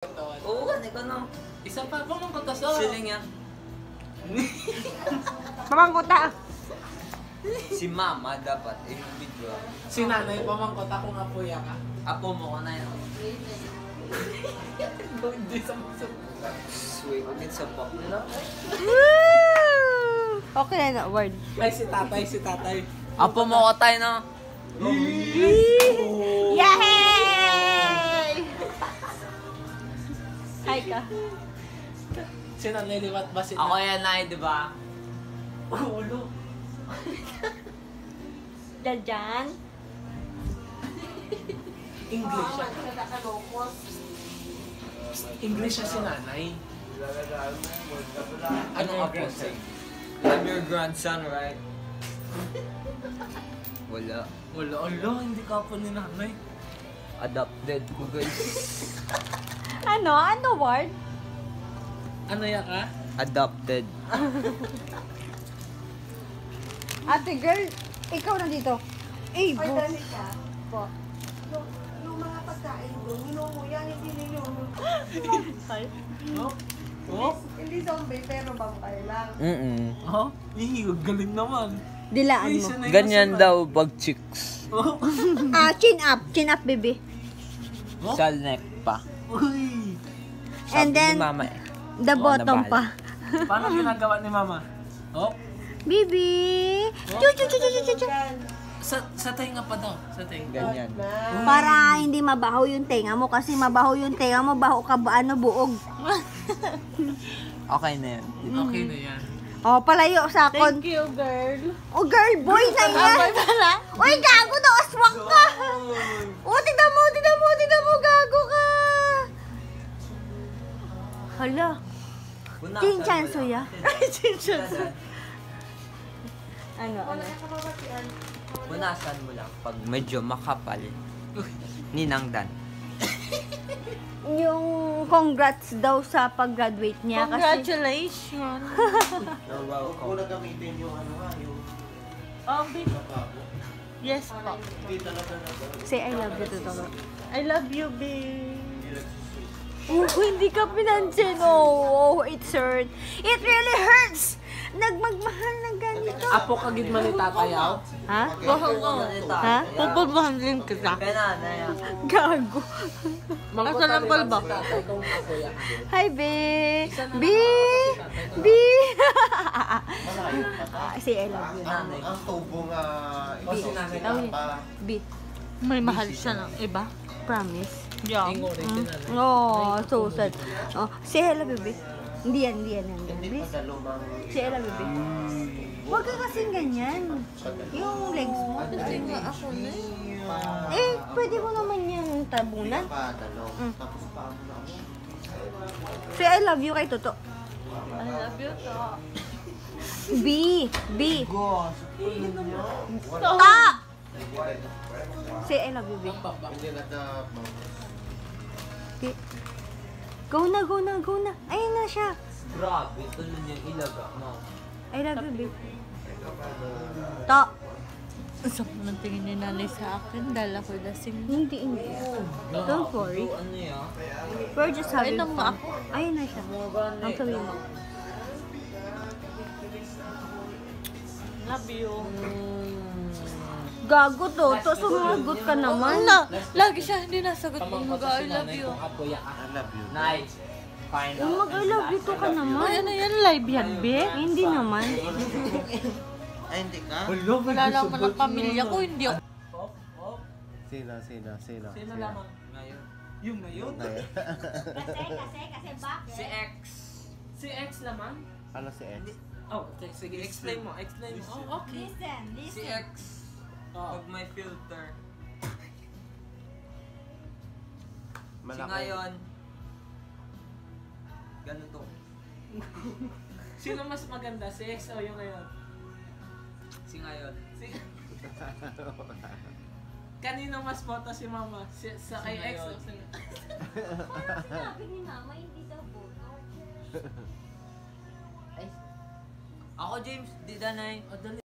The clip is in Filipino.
Oo, ano ka na. Isa pa, pamangkot ka sa... Siling yan. Pamangkota. Si mama dapat, video. Si nanay, pamangkot ako nga po yan ka. Apo mo ko na yun. Hindi sa muso. Sweet, agad sa pop nila. Okay na, word. Ay, si tatay, si tatay. Apo mo ko tayo na. Yay! Hi ka. Si nanay, liwat ba si Ako yan na, di ba? Ulo. Dadyan. English siya. English siya si nanay. Ano nga po say? I'm your grandson, right? Wala. Ulo, ulo, hindi ka po ni nanay. Adopted ko, guys. Ano? Ano word? Ano yan ka? Adopted. Ate girl, ikaw na dito. Eh, Ay, bu- dali ka. po. Yung mga pagkain ko, yan, hindi ninyo. Oh? Oh? Hindi zombie, pero vampire lang. Oh? Galing naman. Dilaan mo. sanay Ganyan ka sa- daw pag chicks. Oh? Chin up, baby. Oh? Sa neck pa. Uy! And Sabi then, ni mama eh. the Oo, bottom nabahala. pa. Paano ginagawa ni mama? Oh? Baby! Chu, chu, chu, chu, chu, chu. Sa tenga pa daw. Sa tenga. Ganyan. Para hindi mabaho yung tenga mo kasi mabaho yung tenga mo, baho ka ba ano buog. Okay na yan. Okay na yan. Oh, palayo sa akon. you, girl. Oh, girl, boy na yan. pala. Uy, gago daw, aswak ka. Oh, tignan mo, gago ka. Hala, Chinchanso ya. Chinchanso. Ano? Punasan mo lang pag medyo makapal. Ninang Dan. Yung congrats daw sa pag-graduate niya kasi Congratulations. You're welcome. Yes po. say I love you to Toro. I love you, babe. Oh, hindi ka pinansin. Oh, it hurt. It really hurts. Nagmagmahal ng ganito. Apo kagid man ni tatayaw. Ha? Bahal ko. Ha? Pupulbahan din kita. Kaya na yan. Gago. Mangkot Asa lang na rin ba? si tatay kung apo yan. Hi, B. B. B. Say I love you. Nanay. Ang tubong O si nanay. B. May mahal siya ng iba. Promise. Yeah. Ingo rin si nanay. Oh, so sad. Oh, say hello, baby. Hindi yan. Please. Say hello, baby. Huwag ka kasing ganyan. Yung legs mo. Ako na. Eh, pwede mo naman yung tabunan. Tapos paano na ako? Say I love you kay Toto. I love you, to. B. B. Gosh, Ta! Say I love you, B. hindi na B. Go na. Ayun na siya. Grabe, tulad yung ilaga mo. I love you, B. Ta! Ang sakit ng tingin ni nanay sa akin dahil ako lasing. Hindi. Don't worry. Ano yan? We're just having Ayun fun. na nga. Ayun na siya. Ang sabihin mo. Love you. Gago to. Sumagot ka naman. Lagi siya hindi nasagot ko. Pamangkot Mag-I si love nanay you. kung apo yan. I love you. Nice. Fine. Mag-I love you to ka Ay, naman. ano yan? Live yan, be? Hindi naman. Ay, hindi ka? Wala naman ang pamilya ko, hindi ako. Sino? Sino lamang? Ngayon. Yung na yun? Kasi bakit? Si X. Si X lamang? Ano si X? Oh, sige, explain mo. Oh, okay. Si X. Oh. Pag may filter. Si Malaki. ngayon. Ganito. Sino mas maganda? Si X o yung ngayon? Si ngayon. Si... Kanino mas boto si mama? Sa kay X o sa... Sabi ni mama, hindi daw boto. Ako James, di danay. O, dali.